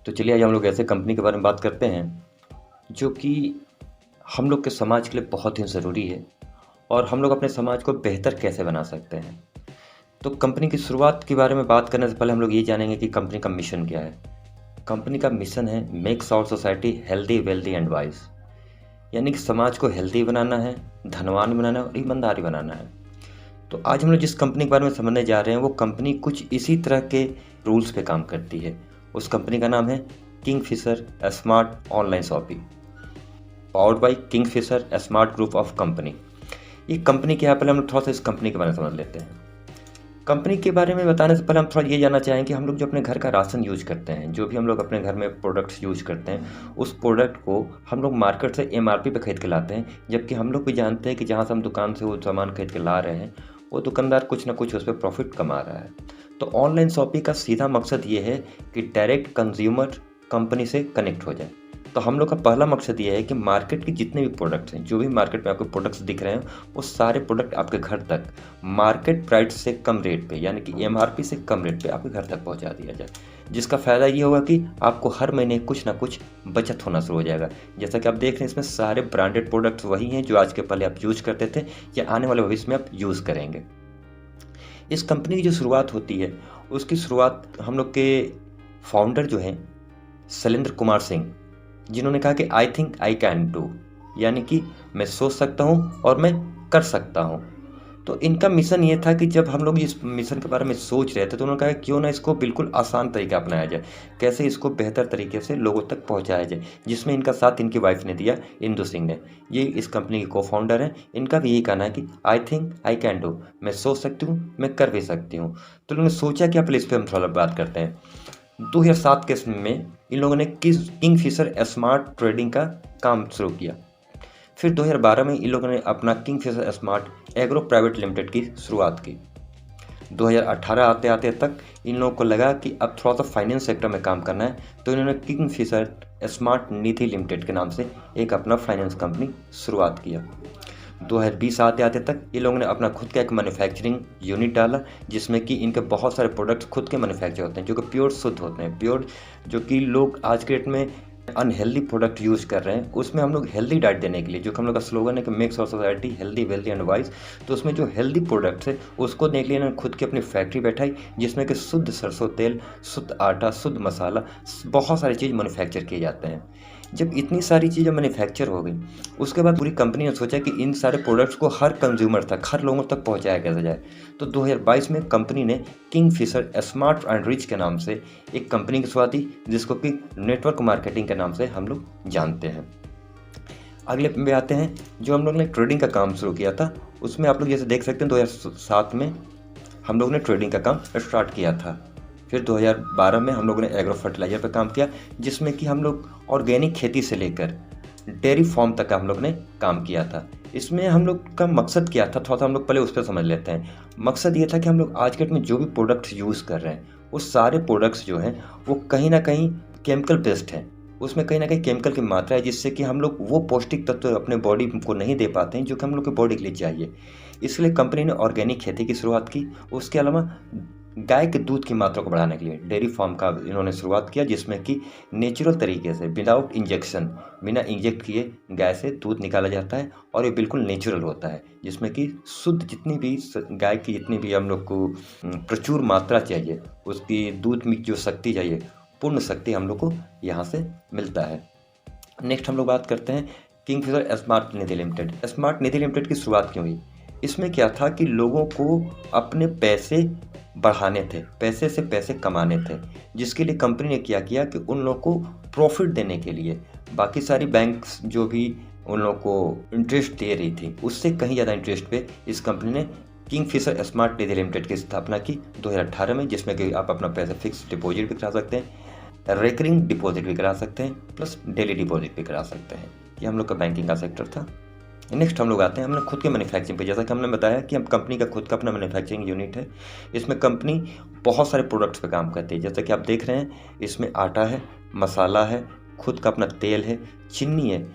तो चलिए आज हम लोग ऐसे कंपनी के बारे में बात करते हैं जो कि हम लोग के समाज के लिए बहुत ही ज़रूरी है और हम लोग अपने समाज को बेहतर कैसे बना सकते हैं। तो कंपनी की शुरुआत के बारे में बात करने से पहले हम लोग ये जानेंगे कि कंपनी का मिशन क्या है। कंपनी का मिशन है makes our society healthy wealthy and wise, यानी कि समाज को हेल्दी बनाना है, धनवान बनाना है और ईमानदारी बनाना है। तो आज हम लोग जिस कंपनी के बारे में समझने जा रहे हैं वो कंपनी कुछ इसी तरह के रूल्स पे काम करती है। उस कंपनी का नाम है Kingfisher smart online shopping, powered by Kingfisher smart group of company. ये कंपनी क्या है, पहले हम लोग थोड़ा सा इस कंपनी के बारे में समझ लेते हैं। कंपनी के बारे में बताने से पहले हम थोड़ा ये जानना चाहेंगे कि हम लोग जो अपने घर का राशन यूज करते हैं, जो भी हम लोग अपने घर में प्रोडक्ट्स यूज करते हैं, उस प्रोडक्ट को हम लोग मार्केट से एमआरपी पे खरीद के लाते हैं, जबकि हम लोग भी जानते हैं कि जहाँ से हम दुकान से वो सामान खरीद के ला रहे हैं वो दुकानदार कुछ ना कुछ उस पर प्रॉफिट कमा रहा है। तो ऑनलाइन शॉपिंग का सीधा मकसद ये है कि डायरेक्ट कंज्यूमर कंपनी से कनेक्ट हो जाए। तो हम लोग का पहला मकसद ये है कि मार्केट के जितने भी प्रोडक्ट्स हैं, जो भी मार्केट में आपको प्रोडक्ट्स दिख रहे हैं, वो सारे प्रोडक्ट आपके घर तक मार्केट प्राइस से कम रेट पे, यानी कि एमआरपी से कम रेट पे आपके घर तक पहुंचा दिया जाए। जिसका फ़ायदा ये होगा कि आपको हर महीने कुछ ना कुछ बचत होना शुरू हो जाएगा। जैसा कि आप देख रहे हैं, इसमें सारे ब्रांडेड प्रोडक्ट्स वही हैं जो आज के पहले आप यूज करते थे या आने वाले भविष्य में आप यूज़ करेंगे। इस कंपनी की जो शुरुआत होती है, उसकी शुरुआत हम लोग के फाउंडर जो हैं शैलेंद्र कुमार सिंह, जिन्होंने कहा कि I think I can do, यानी कि मैं सोच सकता हूँ और मैं कर सकता हूँ। तो इनका मिशन ये था कि जब हम लोग इस मिशन के बारे में सोच रहे थे तो उन्होंने कहा क्यों ना इसको बिल्कुल आसान तरीका अपनाया जाए, कैसे इसको बेहतर तरीके से लोगों तक पहुंचाया जाए, जिसमें इनका साथ इनकी वाइफ ने दिया, इंदु सिंह ने। ये इस कंपनी के को फाउंडर हैं। इनका भी यही कहना है कि I think I can do, मैं सोच सकती हूँ, मैं कर भी सकती हूँ। तो उन्होंने सोचा कि पहले इस पर हम थोड़ा बात करते हैं। 2007 के में इन लोगों ने किंगफिशर स्मार्ट ट्रेडिंग का काम शुरू किया। फिर 2012 में इन लोगों ने अपना Kingfisher smart agro private limited की शुरुआत की। 2018 आते आते तक इन लोगों को लगा कि अब थोड़ा सा फाइनेंस सेक्टर में काम करना है, तो इन्होंने किंगफिशर स्मार्ट निधि लिमिटेड के नाम से एक अपना फाइनेंस कंपनी शुरुआत किया। 2020 आते आते तक ये लोगों ने अपना खुद का एक मैन्युफैक्चरिंग यूनिट डाला, जिसमें कि इनके बहुत सारे प्रोडक्ट्स खुद के मैन्युफैक्चर होते हैं जो कि प्योर शुद्ध होते हैं। प्योर जो कि लोग आज के डेट में अनहेल्दी प्रोडक्ट यूज़ कर रहे हैं, उसमें हम लोग हेल्दी डाइट देने के लिए, जो कि हम लोग का स्लोगन है कि makes our society healthy wealthy and wise, तो उसमें जो हेल्दी प्रोडक्ट्स है उसको देने के लिए इन्होंने खुद की अपनी फैक्ट्री बैठाई, जिसमें कि शुद्ध सरसों तेल, शुद्ध आटा, शुद्ध मसाला, बहुत सारी चीज़ मैन्युफैक्चर किए जाते हैं। जब इतनी सारी चीज़ें मैन्युफैक्चर हो गई, उसके बाद पूरी कंपनी ने सोचा कि इन सारे प्रोडक्ट्स को हर कंज्यूमर तक, हर लोगों तक पहुंचाया कैसे जाए। तो 2022 में कंपनी ने किंगफिशर स्मार्ट एंड रिच के नाम से एक कंपनी की शुरुआत की, जिसको कि नेटवर्क मार्केटिंग के नाम से हम लोग जानते हैं। अगले पे आते हैं, जो हम लोग ने ट्रेडिंग का काम शुरू किया था, उसमें आप लोग जैसे देख सकते हैं 2007 में हम लोग ने ट्रेडिंग का काम स्टार्ट किया था। फिर 2012 में हम लोगों ने एग्रो फर्टिलाइजर पर काम किया, जिसमें कि हम लोग ऑर्गेनिक खेती से लेकर डेयरी फार्म तक का हम लोग ने काम किया था। इसमें हम लोग का मकसद क्या था, थोड़ा सा हम लोग पहले उस पर समझ लेते हैं। मकसद ये था कि हम लोग आज के डेट में जो भी प्रोडक्ट्स यूज़ कर रहे हैं, वो सारे प्रोडक्ट्स जो हैं वो कहीं ना कहीं केमिकल बेस्ड हैं। उसमें कहीं ना कहीं केमिकल की मात्रा है, जिससे कि हम लोग वो पौष्टिक तत्व अपने बॉडी को नहीं दे पाते हैं जो कि हम लोग की बॉडी के लिए चाहिए। इसलिए कंपनी ने ऑर्गेनिक खेती की शुरुआत की। उसके अलावा गाय के दूध की मात्रा को बढ़ाने के लिए डेयरी फार्म का इन्होंने शुरुआत किया, जिसमें कि नेचुरल तरीके से विदाउट इंजेक्शन, बिना इंजेक्ट किए गाय से दूध निकाला जाता है और ये बिल्कुल नेचुरल होता है, जिसमें कि शुद्ध जितनी भी गाय की जितनी भी हम लोग को प्रचुर मात्रा चाहिए, उसकी दूध में जो शक्ति चाहिए, पूर्ण शक्ति हम लोग को यहाँ से मिलता है। नेक्स्ट हम लोग बात करते हैं किंगफिशर स्मार्ट निधि लिमिटेड। स्मार्ट निधि लिमिटेड की शुरुआत क्यों हुई? इसमें क्या था कि लोगों को अपने पैसे बढ़ाने थे, पैसे से पैसे कमाने थे, जिसके लिए कंपनी ने क्या किया कि उन लोगों को प्रॉफिट देने के लिए बाकी सारी बैंक्स जो भी उन लोगों को इंटरेस्ट दे रही थी, उससे कहीं ज़्यादा इंटरेस्ट पे इस कंपनी ने किंगफिशर स्मार्ट निधि लिमिटेड की स्थापना की 2018 में, जिसमें कि आप अपना पैसा फिक्स डिपॉजिट भी करा सकते हैं, रेकरिंग डिपॉजिट भी करा सकते हैं, प्लस डेली डिपॉजिट भी करा सकते हैं। ये हम लोग का बैंकिंग का सेक्टर था। नेक्स्ट हम लोग आते हैं हमने खुद के मैन्युफैक्चरिंग पे। जैसा कि हमने बताया कि हम कंपनी का खुद का अपना मैन्युफैक्चरिंग यूनिट है। इसमें कंपनी बहुत सारे प्रोडक्ट्स पे काम करती है। जैसा कि आप देख रहे हैं, इसमें आटा है, मसाला है, खुद का अपना तेल है, चीनी है।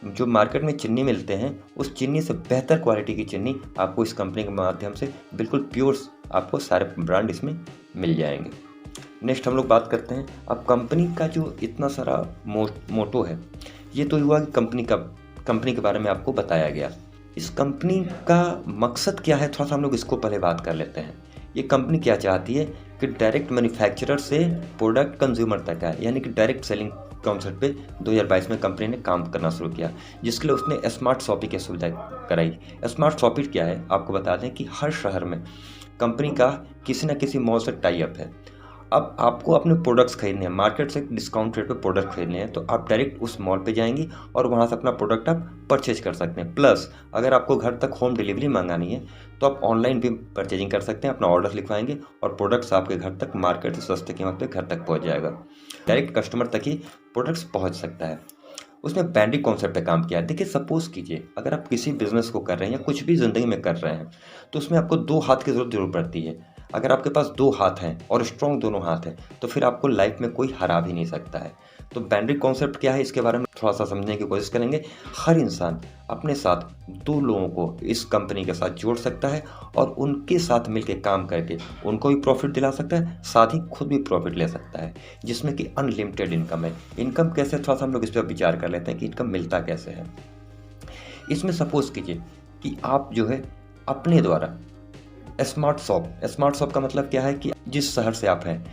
जो मार्केट में चीनी मिलते हैं, उस चीनी से बेहतर क्वालिटी की चीनी आपको इस कंपनी के माध्यम से बिल्कुल प्योर आपको सारे ब्रांड इसमें मिल जाएंगे। नेक्स्ट हम लोग बात करते हैं अब कंपनी का जो इतना सारा मोटो है, ये तो हुआ कि कंपनी के बारे में आपको बताया गया। इस कंपनी का मकसद क्या है, थोड़ा सा हम लोग इसको पहले बात कर लेते हैं। ये कंपनी क्या चाहती है कि डायरेक्ट मैन्युफैक्चरर से प्रोडक्ट कंज्यूमर तक है, यानी कि डायरेक्ट सेलिंग कॉन्सेप्ट पे 2022 में कंपनी ने काम करना शुरू किया, जिसके लिए उसने स्मार्ट शॉपिंग की सुविधा कराई। स्मार्ट शॉपिंग क्या है आपको बता दें कि हर शहर में कंपनी का किसी न किसी मॉल से टाई अप है। अब आपको अपने प्रोडक्ट्स खरीदने हैं, मार्केट से डिस्काउंट रेट पे प्रोडक्ट खरीदने हैं, तो आप डायरेक्ट उस मॉल पे जाएंगी और वहाँ से अपना प्रोडक्ट आप परचेज कर सकते हैं। प्लस अगर आपको घर तक होम डिलीवरी मंगानी है तो आप ऑनलाइन भी परचेजिंग कर सकते हैं, अपना ऑर्डर लिखवाएंगे और प्रोडक्ट्स आपके घर तक मार्केट से सस्ते कीमत पे घर तक पहुँच जाएगा। डायरेक्ट कस्टमर तक ही प्रोडक्ट्स पहुँच सकता है। उसने ब्रांडिंग कॉन्सेप्ट पे काम किया है। देखिए सपोज कीजिए अगर आप किसी बिजनेस को कर रहे हैं या कुछ भी ज़िंदगी में कर रहे हैं तो उसमें आपको 2 हाथ की ज़रूर पड़ती है। अगर आपके पास 2 हाथ हैं और स्ट्रॉन्ग दोनों हाथ हैं तो फिर आपको लाइफ में कोई हरा भी नहीं सकता है। तो ब्रांडिंग कॉन्सेप्ट क्या है इसके बारे में थोड़ा सा समझने की कोशिश करेंगे। हर इंसान अपने साथ 2 लोगों को इस कंपनी के साथ जोड़ सकता है और उनके साथ मिलकर काम करके उनको भी प्रॉफिट दिला सकता है, साथ ही खुद भी प्रॉफिट ले सकता है, जिसमें कि अनलिमिटेड इनकम है। इनकम कैसे, थोड़ा सा हम लोग इस पर विचार कर लेते हैं कि इनकम मिलता कैसे है। इसमें सपोज कीजिए कि आप जो है अपने द्वारा स्मार्ट शॉप का मतलब क्या है कि जिस शहर से आप हैं,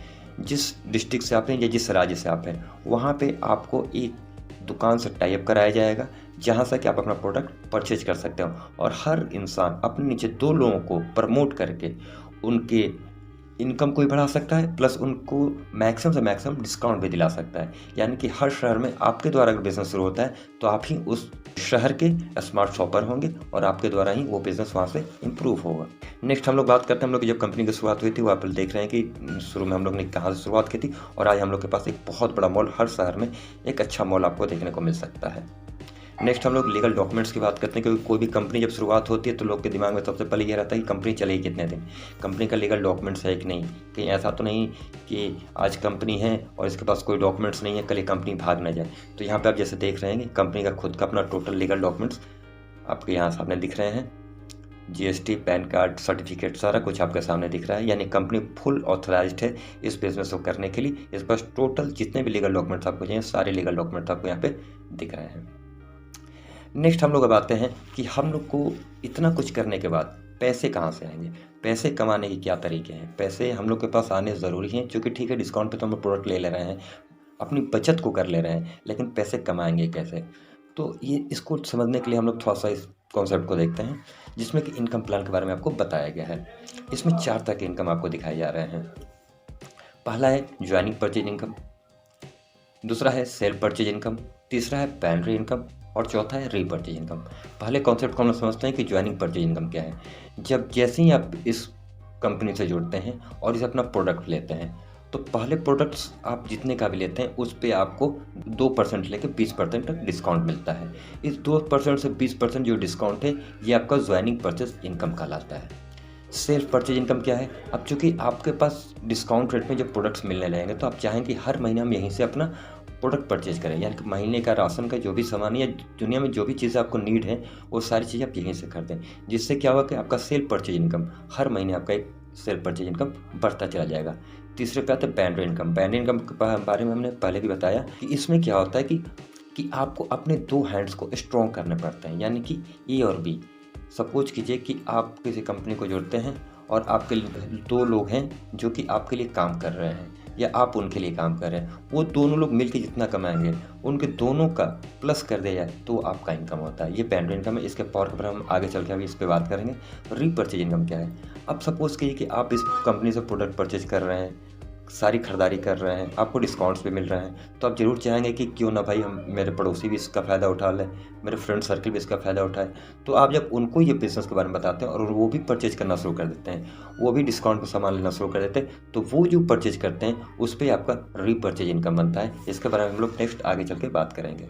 जिस डिस्ट्रिक्ट से आप हैं या जिस राज्य से आप हैं, वहाँ पे आपको एक दुकान से टाई अप कराया जाएगा जहाँ से कि आप अपना प्रोडक्ट परचेज कर सकते हो और हर इंसान अपने नीचे 2 लोगों को प्रमोट करके उनके इनकम को भी बढ़ा सकता है, प्लस उनको मैक्सिमम से मैक्सिमम डिस्काउंट भी दिला सकता है। यानी कि हर शहर में आपके द्वारा अगर बिजनेस शुरू होता है तो आप ही उस शहर के स्मार्ट शॉपर होंगे और आपके द्वारा ही वो बिजनेस वहाँ से इम्प्रूव होगा। नेक्स्ट हम लोग बात करते हैं हम लोग की जब कंपनी की शुरुआत हुई थी, वो आप देख रहे हैं कि शुरू में हम लोग ने कहाँ से शुरुआत की थी और आज हम लोग के पास एक बहुत बड़ा मॉल, हर शहर में एक अच्छा मॉल आपको देखने को मिल सकता है। नेक्स्ट हम लोग लीगल डॉक्यूमेंट्स की बात करते हैं, क्योंकि कोई भी कंपनी जब शुरुआत होती है तो लोग के दिमाग में सबसे पहले ये रहता है कि कंपनी चलेगी कितने दिन, कंपनी का लीगल डॉक्यूमेंट्स है कि नहीं, कहीं ऐसा तो नहीं कि आज कंपनी है और इसके पास कोई डॉक्यूमेंट्स नहीं है, कल ये कंपनी भाग ना जाए। तो यहाँ पे आप जैसे देख रहे हैं कि कंपनी का खुद का अपना टोटल लीगल डॉक्यूमेंट्स आपके यहाँ सामने दिख रहे हैं, जीएसटी, पैन कार्ड, सर्टिफिकेट, सारा कुछ आपके सामने दिख रहा है। यानी कंपनी फुल ऑथराइज्ड है इस बिजनेस को करने के लिए। इस पास टोटल जितने भी लीगल डॉक्यूमेंट्स आपको चाहिए सारे लीगल डॉक्यूमेंट्स आपको यहाँ पे दिख रहे हैं। नेक्स्ट हम लोग अब आते हैं कि हम लोग को इतना कुछ करने के बाद पैसे कहाँ से आएंगे, पैसे कमाने के क्या तरीके हैं। पैसे हम लोग के पास आने ज़रूरी हैं, क्योंकि ठीक है डिस्काउंट पे तो हम प्रोडक्ट ले रहे हैं, अपनी बचत को कर ले रहे हैं, लेकिन पैसे कमाएंगे कैसे। तो ये इसको समझने के लिए हम लोग थोड़ा सा इस कॉन्सेप्ट को देखते हैं, जिसमें कि इनकम प्लान के बारे में आपको बताया गया है। इसमें 4 तरह के इनकम आपको दिखाए जा रहे हैं। पहला है ज्वाइनिंग परचेज इनकम, दूसरा है सेल परचेज इनकम, तीसरा है बाइनरी इनकम और चौथा है रीपर्चेज इनकम। पहले कॉन्सेप्ट को हम समझते हैं कि ज्वाइनिंग परचेज इनकम क्या है। जब जैसे ही आप इस कंपनी से जुड़ते हैं और इसे अपना प्रोडक्ट लेते हैं तो पहले प्रोडक्ट्स आप जितने का भी लेते हैं उस पर आपको 2% लेके 20% तक डिस्काउंट मिलता है। इस 2% से 20% जो डिस्काउंट है ये आपका ज्वाइनिंग परचेज इनकम कहलाता है। सेल्फ परचेज इनकम क्या है, अब चूँकि आपके पास डिस्काउंट रेट में जब प्रोडक्ट्स मिलने लगेंगे तो आप चाहें कि हर महीने हम यहीं से अपना प्रोडक्ट परचेज करें, यानी कि महीने का राशन का जो भी सामान है या दुनिया में जो भी चीज़ें आपको नीड है वो सारी चीज़ें आप यहीं से खरीदें। जिससे क्या होगा कि आपका सेल परचेज इनकम हर महीने आपका एक सेल परचेज इनकम बढ़ता चला जाएगा। तीसरे पे आता है बाइनरी इनकम। बाइनरी इनकम के बारे में हमने पहले भी बताया कि इसमें क्या होता है कि आपको अपने 2 हैंड्स को स्ट्रॉन्ग करने पड़ते हैं, यानी कि ए और बी। सपोज कीजिए कि आप किसी कंपनी को जोड़ते हैं और आपके 2 लोग हैं जो कि आपके लिए काम कर रहे हैं या आप उनके लिए काम कर रहे हैं, वो दोनों लोग मिलकर जितना कमाएंगे उनके दोनों का प्लस कर दिया जाए तो आपका इनकम होता है। ये बाइनरी इनकम है। इसके पावर पर हम आगे चल के अभी इस पर बात करेंगे। रीपर्चेज इनकम क्या है, अब सपोज कीजिए कि आप इस कंपनी से प्रोडक्ट परचेज कर रहे हैं, सारी खरीदारी कर रहे हैं, आपको डिस्काउंट्स भी मिल रहे हैं, तो आप ज़रूर चाहेंगे कि क्यों ना भाई हम मेरे पड़ोसी भी इसका फ़ायदा उठा लें, मेरे फ्रेंड सर्कल भी इसका फ़ायदा उठाए। तो आप जब उनको ये बिज़नेस के बारे में बताते हैं और वो भी परचेज करना शुरू कर देते हैं, वो भी डिस्काउंट पे सामान लेना शुरू कर देते हैं, तो वो जो परचेज करते हैं उस पर आपका रीपर्चेज इनकम बनता है। इसके बारे में हम लोग नेक्स्ट आगे चल के बात करेंगे।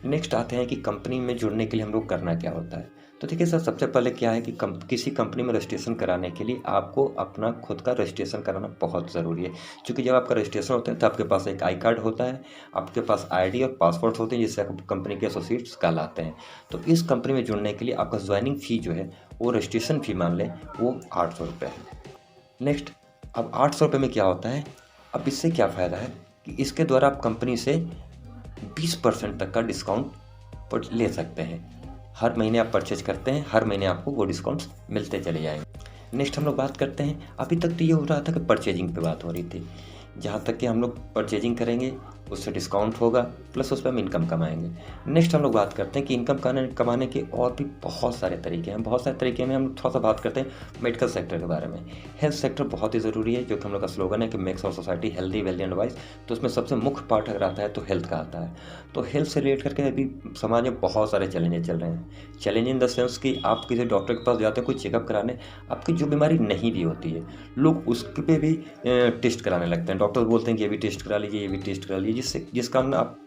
नेक्स्ट आते हैं कि कंपनी में जुड़ने के लिए हम लोग करना क्या होता है। तो देखिए सर, सबसे पहले क्या है कि किसी कंपनी में रजिस्ट्रेशन कराने के लिए आपको अपना खुद का रजिस्ट्रेशन कराना बहुत ज़रूरी है। क्योंकि जब आपका रजिस्ट्रेशन होता है तो आपके पास एक आई कार्ड होता है, आपके पास आईडी और पासपोर्ट होते हैं, जिससे आप कंपनी के एसोसिएट्स कहलाते हैं। तो इस कंपनी में जुड़ने के लिए आपका ज्वाइनिंग फ़ी जो है वो रजिस्ट्रेशन फ़ी मान लें वो 800 रुपये है। नेक्स्ट, अब 800 रुपये में क्या होता है अब इससे क्या फ़ायदा है कि इसके द्वारा आप कंपनी से 20% तक का डिस्काउंट ले सकते हैं। हर महीने आप परचेज करते हैं, हर महीने आपको वो डिस्काउंट्स मिलते चले जाएंगे। नेक्स्ट हम लोग बात करते हैं, अभी तक तो ये हो रहा था कि परचेजिंग पे बात हो रही थी, जहाँ तक कि हम लोग परचेजिंग करेंगे उससे डिस्काउंट होगा, प्लस उस पर हम इनकम कमाएंगे। नेक्स्ट हम लोग बात करते हैं कि इनकम कमाने के और भी बहुत सारे तरीके हैं। बहुत सारे तरीके में हम थोड़ा सा बात करते हैं मेडिकल सेक्टर के बारे में। हेल्थ सेक्टर बहुत ही ज़रूरी है, जो कि हम लोग का स्लोगन है कि makes our society healthy wealthy and wise. तो उसमें सबसे मुख्य पार्ट अगर आता है तो हेल्थ का आता है। तो हेल्थ से रिलेट करके अभी समाज में बहुत सारे चैलेंजेस चल रहे हैं। चैलेंज इन द सेंस कि आप किसी डॉक्टर के पास जाते हैं कोई चेकअप कराने, आपकी जो बीमारी नहीं भी होती है, लोग उस पे भी टेस्ट कराने लगते हैं। डॉक्टर बोलते हैं कि ये भी टेस्ट करा लीजिए, ये भी टेस्ट करा लीजिए, जिस कारण आप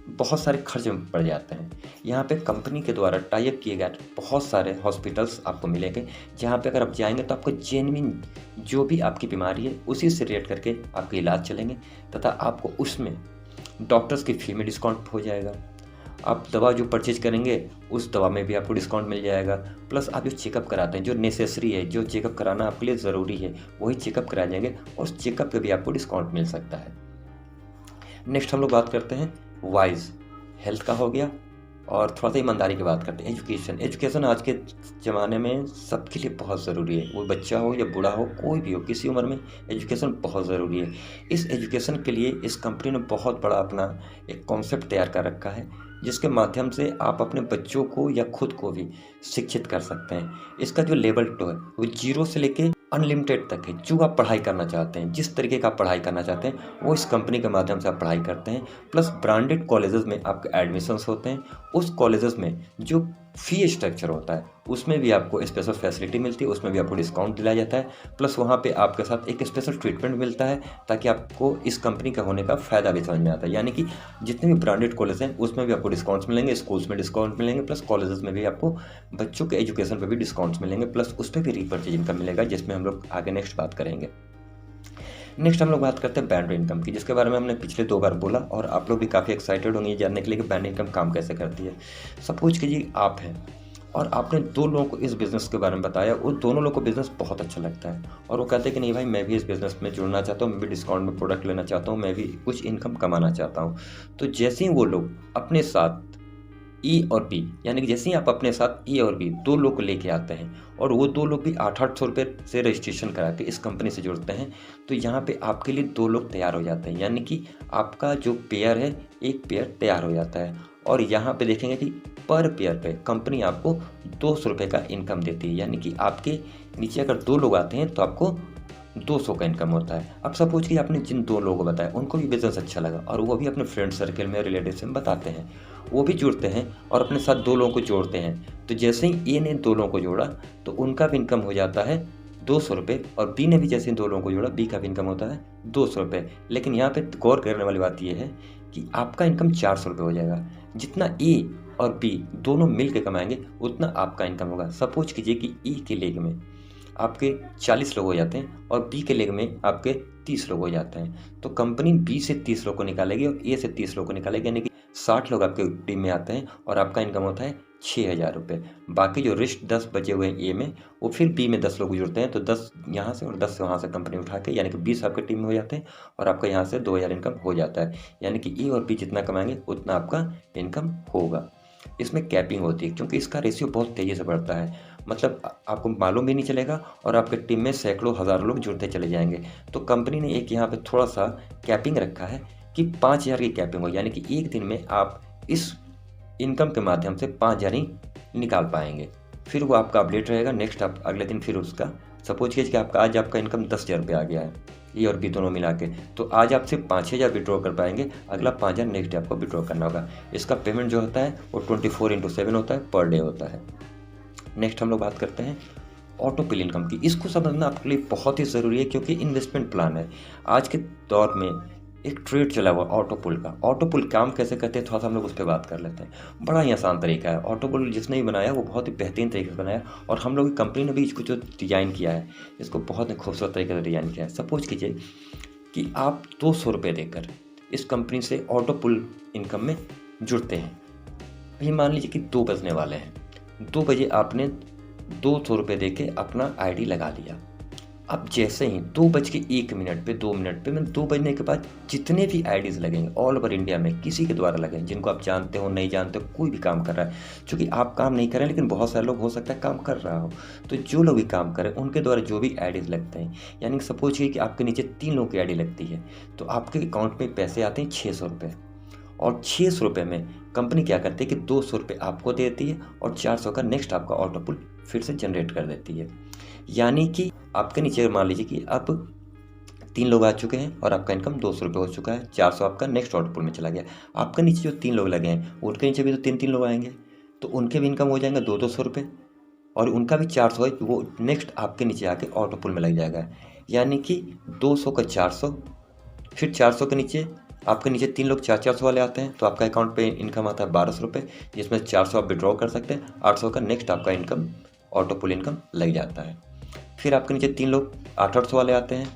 बहुत सारे खर्च में पड़ जाते हैं। यहाँ पे कंपनी के द्वारा टाई अप किए गए बहुत सारे हॉस्पिटल्स आपको मिलेंगे, जहाँ पे अगर आप जाएंगे तो आपको जेन्युइन जो भी आपकी बीमारी है उसी से रिलेट करके आपके इलाज चलेंगे, तथा आपको उसमें डॉक्टर्स की फी में डिस्काउंट हो जाएगा। आप दवा जो परचेज करेंगे उस दवा में भी आपको डिस्काउंट मिल जाएगा, प्लस आप जो चेकअप कराते हैं, जो नेसेसरी है, जो चेकअप कराना आपके लिए ज़रूरी है, वही चेकअप करा जाएंगे और उस चेकअप पे भी आपको डिस्काउंट मिल सकता है। नेक्स्ट हम लोग बात करते हैं वाइज, हेल्थ का हो गया, और थोड़ा सा ईमानदारी की बात करते हैं। एजुकेशन आज के ज़माने में सबके लिए बहुत ज़रूरी है, वो बच्चा हो या बूढ़ा हो, कोई भी हो, किसी उम्र में एजुकेशन बहुत ज़रूरी है। इस एजुकेशन के लिए इस कंपनी ने बहुत बड़ा अपना एक कॉन्सेप्ट तैयार कर रखा है, जिसके माध्यम से आप अपने बच्चों को या खुद को भी शिक्षित कर सकते हैं। इसका जो लेवल 2 है वो 0 से लेके अनलिमिटेड तक है। जो आप पढ़ाई करना चाहते हैं, जिस तरीके का आप पढ़ाई करना चाहते हैं, वो इस कंपनी के माध्यम से आप पढ़ाई करते हैं। प्लस ब्रांडेड कॉलेजेस में आपके एडमिशन्स होते हैं, उस कॉलेजेस में जो फ़ी स्ट्रक्चर होता है उसमें भी आपको स्पेशल फैसिलिटी मिलती है, उसमें भी आपको डिस्काउंट दिलाया जाता है। प्लस वहाँ पे आपके साथ एक स्पेशल ट्रीटमेंट मिलता है, ताकि आपको इस कंपनी का होने का फ़ायदा भी समझ में आता है। यानी कि जितने भी ब्रांडेड कॉलेज हैं उसमें भी आपको डिस्काउंट्स मिलेंगे, स्कूल्स में डिस्काउंट मिलेंगे, प्लस कॉलेजेस में भी आपको बच्चों के एजुकेशन पर भी डिस्काउंट्स मिलेंगे, प्लस उस पर भी रीपर्चेज इनकम मिलेगा, जिसमें हम लोग आगे नेक्स्ट बात करेंगे। नेक्स्ट हम लोग बात करते हैं बैंड इनकम की, जिसके बारे में हमने पिछले 2 बार बोला, और आप लोग भी काफ़ी एक्साइटेड होंगे ये जानने के लिए कि बैंड इनकम काम कैसे करती है। सपोज कीजिए आप हैं और आपने 2 लोगों को इस बिज़नेस के बारे में बताया, वो दोनों लोगों को बिज़नेस बहुत अच्छा लगता है, और वो कहते हैं कि नहीं भाई, मैं भी इस बिज़नेस में जुड़ना चाहता हूँ, मैं भी डिस्काउंट में प्रोडक्ट लेना चाहता हूँ, मैं भी कुछ इनकम कमाना चाहता हूँ। तो जैसे ही वो लोग अपने साथ ई और बी, यानी कि जैसे ही आप अपने साथ ए और बी 2 लोग को लेके आते हैं, और वो 2 लोग भी 800 रुपये से रजिस्ट्रेशन करा के इस कंपनी से जुड़ते हैं, तो यहाँ पे आपके लिए 2 लोग तैयार हो जाते हैं। यानी कि आपका जो पेयर है, एक पेयर तैयार हो जाता है। और यहाँ पे देखेंगे कि पर पेयर पे कंपनी आपको 200 रुपये का इनकम देती है। यानी कि आपके नीचे अगर 2 लोग आते हैं तो आपको 200 का इनकम होता है। अब सपोज कि आपने जिन 2 लोगों को बताया उनको भी बिज़नेस अच्छा लगा, और वो भी अपने फ्रेंड सर्कल में, रिलेटिव में बताते हैं, वो भी जुड़ते हैं और अपने साथ 2 लोगों को जोड़ते हैं। तो जैसे ही ए ने 2 लोगों को जोड़ा तो उनका भी इनकम हो जाता है 200 रुपये, और बी ने भी जैसे ही 2 लोगों को जोड़ा, बी का भी इनकम होता है 200 रुपये। लेकिन यहाँ पे गौर करने वाली बात यह है कि आपका इनकम 400 रुपये हो जाएगा। जितना ए और बी दोनों मिल के कमाएंगे उतना आपका इनकम होगा। सपोज कीजिए कि ई के लेग में आपके 40 लोग हो जाते हैं और बी के लेग में आपके 30 लोग हो जाते हैं, तो कंपनी बी से 30 लोग को निकालेगी और ए से 30 लोग को निकालेगी, यानी कि 60 लोग आपके टीम में आते हैं और आपका इनकम होता है 6,000 रुपये। बाकी जो रिस्ट 10 बचे हुए हैं ए में, वो फिर बी में 10 लोग जुड़ते हैं, तो 10 यहाँ से और 10 वहाँ से कंपनी उठा के, यानी कि 20 आपके टीम में हो जाते हैं, और आपका यहाँ से 2,000 इनकम हो जाता है। यानी कि ए और बी जितना कमाएंगे उतना आपका इनकम होगा। इसमें कैपिंग होती है, क्योंकि इसका रेशियो बहुत तेज़ी से बढ़ता है। मतलब आपको मालूम भी नहीं चलेगा और आपके टीम में सैकड़ों हज़ारों लोग जुड़ते चले जाएंगे। तो कंपनी ने एक यहाँ पे थोड़ा सा कैपिंग रखा है कि 5,000 की कैपिंग हो, यानी कि एक दिन में आप इस इनकम के माध्यम से 5,000 ही निकाल पाएंगे। फिर वो आपका अपडेट रहेगा, नेक्स्ट आप अगले दिन फिर उसका, सपोज कीजिए कि आपका आज आपका इनकम 10,000 रुपये आ गया है, ए और बी दोनों मिला के, तो आज आप सिर्फ 5,000 विड्रॉ कर पाएंगे, अगला 5,000 नेक्स्ट डे आपको विड्रॉ करना होगा। इसका पेमेंट जो होता है वो 24/7 होता है, पर डे होता है। नेक्स्ट हम लोग बात करते हैं ऑटो पिल इनकम की। इसको समझना आपके लिए बहुत ही ज़रूरी है, क्योंकि इन्वेस्टमेंट प्लान है। आज के दौर में एक ट्रेड चला हुआ ऑटो पुल का। ऑटो पुल काम कैसे करते हैं, थोड़ा सा हम लोग उस पर बात कर लेते हैं। बड़ा ही आसान तरीका है। ऑटो पुल जिसने भी बनाया वो बहुत ही बेहतरीन तरीके से बनाया, और हम लोग की कंपनी ने भी इसको जो डिज़ाइन किया है, इसको बहुत ही खूबसूरत तरीके से डिज़ाइन किया है। सपोज कीजिए कि आप 200 रुपये देकर इस कंपनी से ऑटो पुल इनकम में जुड़ते हैं। ये मान लीजिए कि 2 बजने वाले हैं, 2 बजे आपने 200 रुपये दे के अपना ID लगा लिया। अब जैसे ही 2:01 पे 2 मिनट पे मैं 2 बजने के बाद जितने भी आईडीज़ लगेंगे ऑल ओवर इंडिया में किसी के द्वारा लगेंगे, जिनको आप जानते हो नहीं जानते हो, कोई भी काम कर रहा है, चूँकि आप काम नहीं कर रहे हैं लेकिन बहुत सारे लोग हो सकता है काम कर रहा हो, तो जो लोग भी काम कर रहे हैं उनके द्वारा जो भी आईडीज़ लगते हैं, यानी कि सपोज कीजिए कि आपके नीचे 3 लोगों की आईडी लगती है, तो आपके अकाउंट में पैसे आते हैं 600 रुपये। और 600 रुपये में कंपनी क्या करती है कि 200 रुपये आपको देती है और 400 का नेक्स्ट आपका ऑटो पुल फिर से जनरेट कर देती है। यानी कि आपके नीचे मान लीजिए कि अब 3 लोग आ चुके हैं और आपका इनकम 200 रुपये हो चुका है, 400 आपका नेक्स्ट ऑटो पुल में चला गया। आपके नीचे जो 3 लोग लगे हैं उनके नीचे भी तो 3-3 लोग आएंगे, तो उनके भी इनकम हो जाएंगे 200 रुपये और उनका भी 400 है, वो नेक्स्ट आपके नीचे आके ऑटो पुल में लग जाएगा। यानी कि 200 का 400, फिर 400 के नीचे आपके नीचे 3 लोग 400 वाले आते हैं, तो आपका अकाउंट पे इनकम आता है 1200 रुपये, जिसमें 400 आप विड्रॉ कर सकते हैं, 800 का नेक्स्ट आपका इनकम ऑटो पुल इनकम लग जाता है। फिर आपके नीचे 3 लोग 800 वाले आते हैं,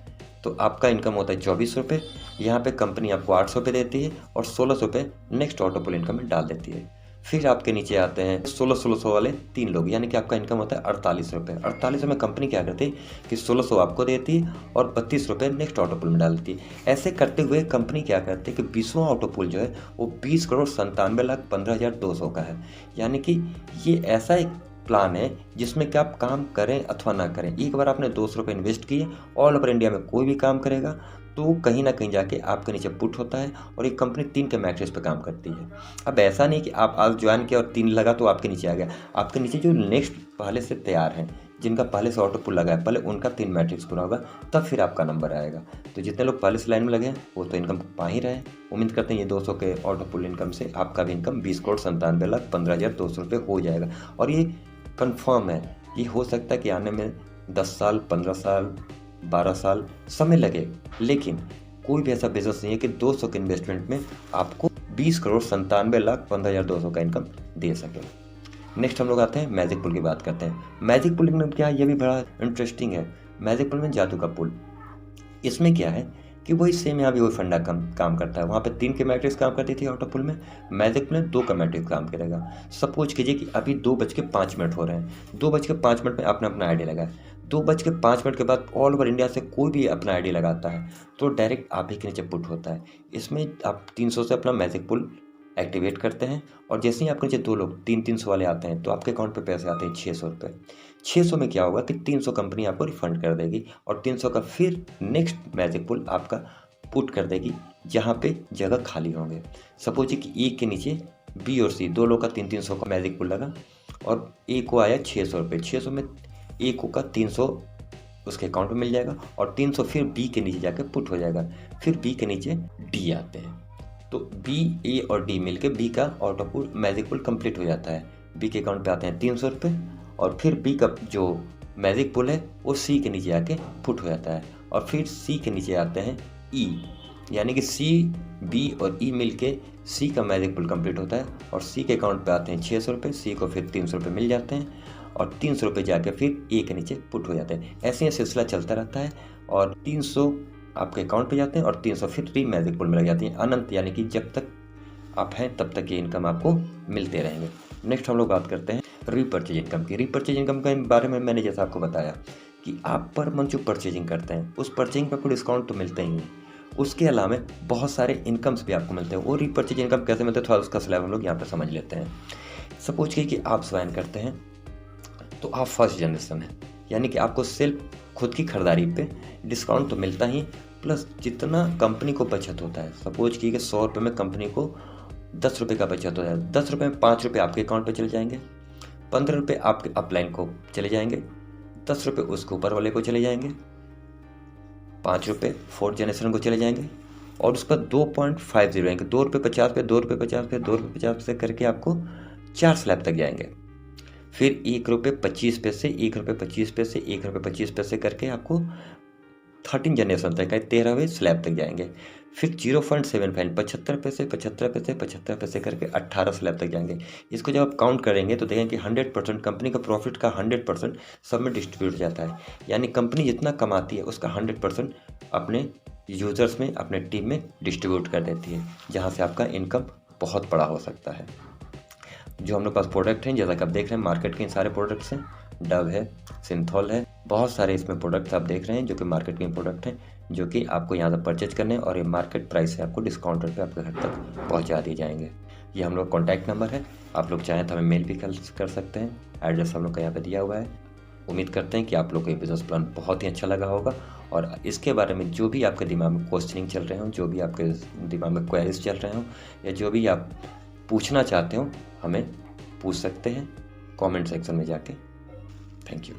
तो आपका इनकम होता है 24 रुपये। यहाँ पे कंपनी आपको 800 रुपये देती है और 1600 रुपये नेक्स्ट ऑटो पुल इनकम में डाल देती है। फिर आपके नीचे आते हैं 1600 वाले 3 लोग, यानी कि आपका इनकम होता है 48 रुपये। 48 में कंपनी क्या करती है कि 1600 आपको देती है और 32 रुपये नेक्स्ट ऑटो पुल में डालती है। ऐसे करते हुए कंपनी क्या करती है कि 20वां ऑटो पुल जो है वो 20,97,15,200 का है। यानी कि ये ऐसा एक प्लान है जिसमें कि आप काम करें अथवा ना करें, एक बार आपने 200 रुपये इन्वेस्ट किए, ऑल ओवर इंडिया में कोई भी काम करेगा तो कहीं ना कहीं जाके आपके नीचे पुट होता है और ये कंपनी 3 के मैट्रिक्स पे काम करती है। अब ऐसा नहीं कि आप आज ज्वाइन किया और 3 लगा तो आपके नीचे आ गया, आपके नीचे जो नेक्स्ट पहले से तैयार हैं, जिनका पहले से ऑटो पुल लगा है, पहले उनका 3 मैट्रिक्स पूरा होगा तब फिर आपका नंबर आएगा। तो जितने लोग पहले से लाइन में लगे हैं वो तो इनकम पा ही रहे हैं। उम्मीद करते हैं ये 200 के ऑटो पुल इनकम से आपका भी इनकम 20,97,15,200 रुपये हो जाएगा। और ये कन्फर्म है, ये हो सकता है कि आने में 10 साल, 15 साल, 12 साल समय लगे, लेकिन कोई भी ऐसा बिजनेस नहीं है कि 200 के इन्वेस्टमेंट में आपको 20,97,15,200 का इनकम दे सके। नेक्स्ट हम लोग आते हैं मैजिक पुल की बात करते हैं। मैजिक पुल में क्या है, ये भी बड़ा इंटरेस्टिंग है। मैजिक पुल में जादू का पुल, इसमें क्या है कि वही सेम यहाँ भी वही फंडा काम करता है। वहाँ पे 3 के मैट्रिक्स काम करती थी ऑटो पुल में, मैजिक पुल में 2 का मैट्रिक्स काम करेगा। सपोज कीजिए कि अभी 2:05 हो रहे हैं, 2:05 में आपने अपना आईडी लगाया, 2:05 के बाद ऑल ओवर इंडिया से कोई भी अपना आईडी लगाता है तो डायरेक्ट आप ही के नीचे पुट होता है। इसमें आप 300 से अपना मैजिक पुल एक्टिवेट करते हैं और जैसे ही आपके नीचे 2 लोग 300 वाले आते हैं तो आपके अकाउंट पे पैसे आते हैं 600 रुपये। 600 में क्या होगा कि 300 कंपनी आपको रिफंड कर देगी और 300 का फिर नेक्स्ट मैजिक पुल आपका पुट कर देगी जहाँ पे जगह खाली होंगे। सपोज कि ए के नीचे बी और सी 2 लोग का 300 का मैजिक पुल लगा और ए को आया 600 रुपये। 600 में ए को का 300 उसके अकाउंट में मिल जाएगा और 300 फिर बी के नीचे जाकर पुट हो जाएगा। फिर बी के नीचे डी आते हैं, तो बी, ए और डी मिलके बी का ऑटो पुल मैजिक पुल कंप्लीट हो जाता है। बी के अकाउंट पे आते हैं 300 रुपये और फिर बी का जो मैजिक पुल है वो सी के नीचे आके पुट हो जाता है और फिर सी के नीचे आते हैं ई, यानी कि सी, बी और ई मिलके सी का मैजिक पुल कंप्लीट होता है और सी के अकाउंट पे आते हैं 600 रुपये, सी को फिर 300 रुपये मिल जाते हैं और 300 रुपये जाके फिर ए के नीचे पुट हो जाते हैं। ऐसे ही सिलसिला चलता रहता है और 300 आपके अकाउंट पे जाते हैं और 300 फिर री मैजिक पुल में लग जाती हैं अनंत, यानी कि जब तक आप हैं तब तक ये इनकम आपको मिलते रहेंगे। नेक्स्ट हम लोग बात करते हैं रीपर्चेज इनकम की। रीपर्चेज इनकम के बारे में मैंने जैसा आपको बताया कि आप पर मंथ जो परचेजिंग करते हैं उस परचेजिंग पर आपको डिस्काउंट तो मिलता ही है, उसके अलावा बहुत सारे इनकम्स भी आपको मिलते हैं। वो रीपर्चेज इनकम कैसे मिलते हैं थोड़ा उसका स्लैब हम लोग यहाँ पर समझ लेते हैं। सपोज कि आप ज्वाइन करते हैं तो आप फर्स्ट जनरेशन हैं, यानी कि आपको सिर्फ खुद की खरीदारी पे डिस्काउंट तो मिलता ही, प्लस जितना कंपनी को बचत होता है, सपोज कि 100 रुपये में कंपनी को 10 रुपये का बचत होता है, 10 रुपये में 5 रुपये आपके अकाउंट पे चले जाएंगे, 15 रुपये आपके अपलाइन को चले जाएंगे, 10 रुपये उसके ऊपर वाले को चले जाएंगे, 5 रुपये फोर्थ जनरेशन को चले जाएंगे और उसका 2.50 आएंगे, 2 रुपये 50 पे, 2 रुपये 50 पे, 2 रुपये 50 से करके आपको 4 स्लैब तक जाएंगे। फिर 1 रुपये 25 पैसे, 1 रुपये 25 पैसे, 1 रुपये 25 पैसे करके आपको 13 जनरेशन तक है, 13वें स्लैब तक जाएंगे। फिर 0.75 75 पैसे 75 पैसे 75 पैसे करके 18 स्लैब तक जाएंगे। इसको जब आप काउंट करेंगे तो देखेंगे कि 100% कंपनी का प्रॉफिट का 100% सब में डिस्ट्रीब्यूट हो जाता है, यानी कंपनी जितना कमाती है उसका 100% अपने यूज़र्स में, अपने टीम में डिस्ट्रीब्यूट कर देती है, जहाँ से आपका इनकम बहुत बड़ा हो सकता है। जो हम लोग पास प्रोडक्ट हैं, जैसा कि आप देख रहे हैं मार्केट के सारे प्रोडक्ट्स हैं, डव है, सिंथॉल है, बहुत सारे इसमें प्रोडक्ट्स आप देख रहे हैं जो कि मार्केट के प्रोडक्ट हैं, जो कि आपको यहाँ से परचेज करने हैं और ये मार्केट प्राइस से आपको डिस्काउंट रेट पे आपके घर तक पहुँचा दिए जाएंगे। ये हम लोग कॉन्टैक्ट नंबर है, आप लोग चाहें तो हमें मेल भी कर सकते हैं। एड्रेस हम लोग का यहाँ पे दिया हुआ है। उम्मीद करते हैं कि आप लोग को ये बिज़नेस प्लान बहुत ही अच्छा लगा होगा और इसके बारे में जो भी आपके दिमाग में क्वेश्चनिंग चल रहे हों, जो भी आपके दिमाग में क्वेरीज चल रहे हों या जो भी आप पूछना चाहते हो, हमें पूछ सकते हैं कमेंट सेक्शन में जाके। Thank you.